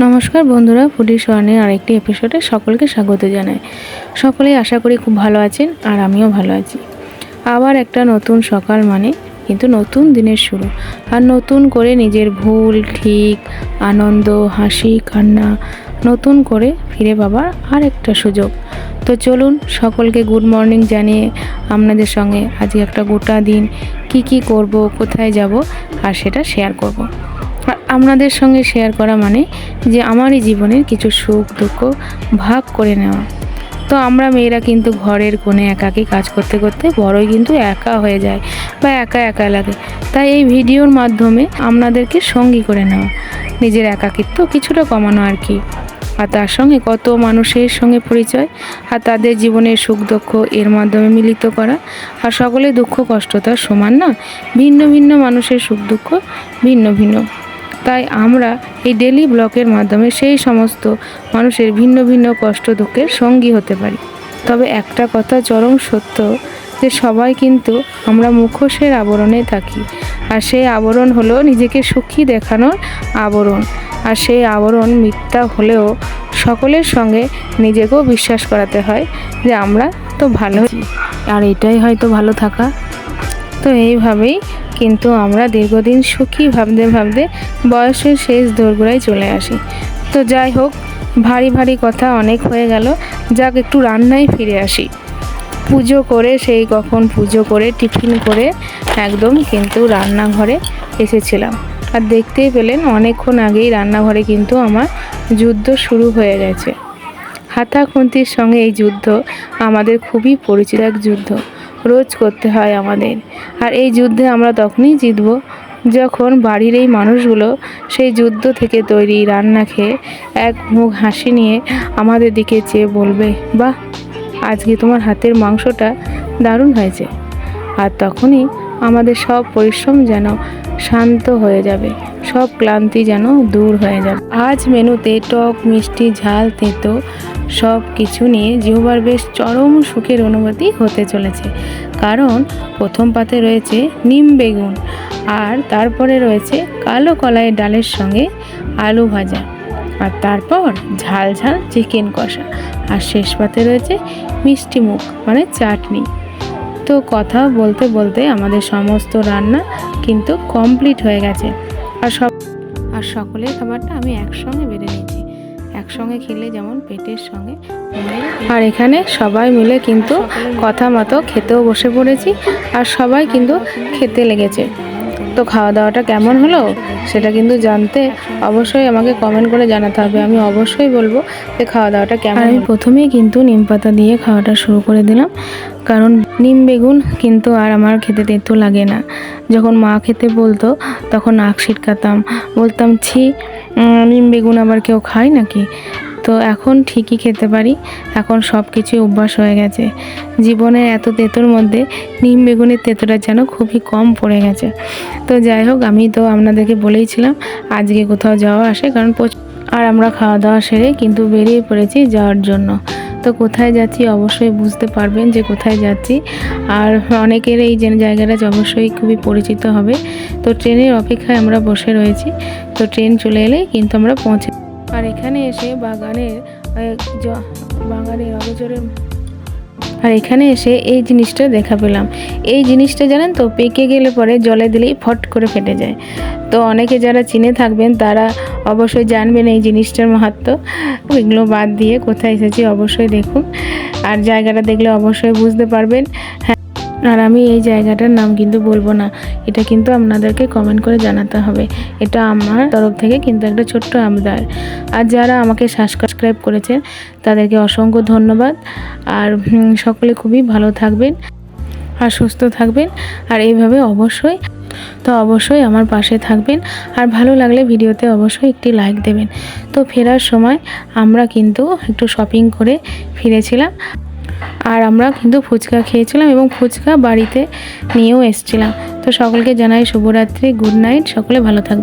নমস্কার বন্ধুরা, ফুডি সোয়ানের আরেকটি এপিসোডে সকলকে স্বাগত জানাই। সকলেই আশা করি খুব ভালো আছেন, আর আমিও ভালো আছি। আবার একটা নতুন সকাল মানে কিন্তু নতুন দিনের শুরু, আর নতুন করে নিজের ভুল ঠিক, আনন্দ, হাসি, কান্না নতুন করে ফিরে পাবার আর একটা সুযোগ। তো চলুন সকলকে গুড মর্নিং জানিয়ে আপনাদের সঙ্গে আজকে একটা গোটা দিন কি করব, কোথায় যাব, আর সেটা শেয়ার করব। আর আপনাদের সঙ্গে শেয়ার করা মানে যে আমারই জীবনের কিছু সুখ দুঃখ ভাগ করে নেওয়া। তো আমরা মেয়েরা কিন্তু ঘরের কোণে একাকী কাজ করতে করতে বড়ই কিন্তু একা হয়ে যায় বা একা লাগে। তাই এই ভিডিওর মাধ্যমে আপনাদেরকে সঙ্গী করে নেওয়া, নিজের একাকিত্ব কিছুটা কমানো আর কি। আর তার সঙ্গে কত মানুষের সঙ্গে পরিচয়, আর তাদের জীবনের সুখ দুঃখ এর মাধ্যমে মিলিত করা। আর সকলের দুঃখ কষ্ট তার সমান না, ভিন্ন ভিন্ন মানুষের সুখ দুঃখ ভিন্ন। তাই আমরা এই ডেলি ব্লগের মাধ্যমে সেই সমস্ত মানুষের ভিন্ন ভিন্ন কষ্ট দুঃখের সঙ্গী হতে পারি। তবে একটা কথা চরম সত্য, যে সবাই কিন্তু আমরা মুখোশের আবরণে থাকি, আর সেই আবরণ হলো নিজেকে সুখী দেখানোর আবরণ। আর সেই আবরণ মিথ্যা হলেও সকলের সঙ্গে নিজেকেও বিশ্বাস করাতে হয় যে আমরা তো ভালো, আর এটাই হয়তো ভালো থাকা। তো এইভাবেই কিন্তু আমরা দীর্ঘদিন সুখী ভাবতে বয়সের শেষ দোরগোড়ায় চলে আসি। তো যাই হোক, ভারী কথা অনেক হয়ে গেল, যাক একটু রান্নায় ফিরে আসি। পুজো করে সেই কখন পুজো করে টিফিন করে একদম কিন্তু রান্নাঘরে এসেছিলাম। আর দেখতেই পেলেন অনেকক্ষণ আগেই রান্নাঘরে কিন্তু আমার যুদ্ধ শুরু হয়ে গেছে। হাতা খুন্তির সঙ্গে এই যুদ্ধ আমাদের খুবই পরিচিত এক যুদ্ধ, রোজ করতে হয় আমাদের। আর এই যুদ্ধে আমরা তখনই জিতব যখন বাড়ির এই মানুষগুলো সেই যুদ্ধ থেকে তৈরি রান্না খেয়ে এক মুখ হাসি নিয়ে আমাদের দিকে চেয়ে বলবে, বাহ, আজকে তোমার হাতের মাংসটা দারুণ হয়েছে। আর তখনই আমাদের সব পরিশ্রম যেন শান্ত হয়ে যাবে, সব ক্লান্তি যেন দূর হয়ে যাবে। আজ মেনুতে টক মিষ্টি ঝাল তেতো সব কিছু নিয়ে জিহ্বার বেশ চরম সুখের অনুভূতি হতে চলেছে। কারণ প্রথম পাতে রয়েছে নিম বেগুন, আর তারপরে রয়েছে কালো কলাইয়ের ডালের সঙ্গে আলু ভাজা, আর তারপর ঝাল চিকেন কষা, আর শেষ পাতে রয়েছে মিষ্টি মুখ মানে চাটনি। তো কথা বলতে বলতে আমাদের সমস্ত রান্না কিন্তু কমপ্লিট হয়ে গেছে। আর সকলের খাবারটা আমি একসঙ্গে বেড়ে নিয়েছি। একসঙ্গে খেলে যেমন পেটের সঙ্গে, আর এখানে সবাই মিলে কিন্তু কথা মতো খেতেও বসে পড়েছি, আর সবাই কিন্তু খেতে লেগেছে। তো খাওয়া দাওয়াটা কেমন হলো সেটা কিন্তু জানতে অবশ্যই আমাকে কমেন্ট করে জানাতে হবে। আমি অবশ্যই বলবো যে খাওয়া দাওয়াটা কেমন। আমি প্রথমেই কিন্তু নিম পাতা দিয়ে খাওয়াটা শুরু করে দিলাম, কারণ নিম বেগুন কিন্তু আর আমার খেতে তেতো লাগে না। যখন মা খেতে বলতো তখন নাক ছিটকাতাম, বলতাম ছি, নিম বেগুন আবার কেউ খায় নাকি। তো এখন ঠিকই খেতে পারি, এখন সব কিছুই অভ্যাস হয়ে গেছে। জীবনের এত তেতোর মধ্যে নিম বেগুনের তেতোটা যেন খুবই কম পড়ে গেছে। তো যাই হোক, আমি তো আপনাদেরকে বলেইছিলাম আজকে কোথাও যাওয়া আসে, কারণ আর আমরা খাওয়া দাওয়া সেরে কিন্তু বেরিয়ে পড়েছি যাওয়ার জন্য। তো কোথায় যাচ্ছি অবশ্যই বুঝতে পারবেন যে কোথায় যাচ্ছি, আর অনেকের এই যে জায়গাটা অবশ্যই খুবই পরিচিত হবে। তো ট্রেনের অপেক্ষায় আমরা বসে রয়েছি। তো ট্রেন চলে এলেই কিন্তু আমরা পৌঁছে। আর এখানে এসে বাগানের অগোচরে, আর এখানে এসে এই জিনিসটা দেখা পেলাম। এই জিনিসটা জানেন তো, পেকে গেলে পরে জলে দিলেই ফট করে ফেটে যায়। তো অনেকে যারা চিনে থাকবেন তারা অবশ্যই জানবেন এই জিনিসটার মাহাত্ম্য। এগুলো বাদ দিয়ে কোথায় এসেছি অবশ্যই দেখুন, আর জায়গাটা দেখলে অবশ্যই বুঝতে পারবেন। হ্যাঁ, আর আমি এই জায়গাটার নাম কিন্তু বলবো না, এটা কিন্তু আপনাদেরকে কমেন্ট করে জানাতে হবে। এটা আমার তরফ থেকে কিন্তু একটা ছোট্ট আবদার। আর যারা আমাকে সাবস্ক্রাইব করেছেন তাদেরকে অসংখ্য ধন্যবাদ। আর সকলে খুবই ভালো থাকবেন আর সুস্থ থাকবেন, আর এইভাবে অবশ্যই আমার পাশে থাকবেন। আর ভালো লাগলে ভিডিওতে অবশ্যই একটি লাইক দেবেন। তো ফেরার সময় আমরা কিন্তু একটু শপিং করে ফিরেছিলাম, আর আমরা কিন্তু ফুচকা খেয়েছিলাম এবং ফুচকা বাড়িতে নিয়েও এসেছিলাম। তো সকলকে জানাই শুভরাত্রি, গুড নাইট, সকলে ভালো থাকবে।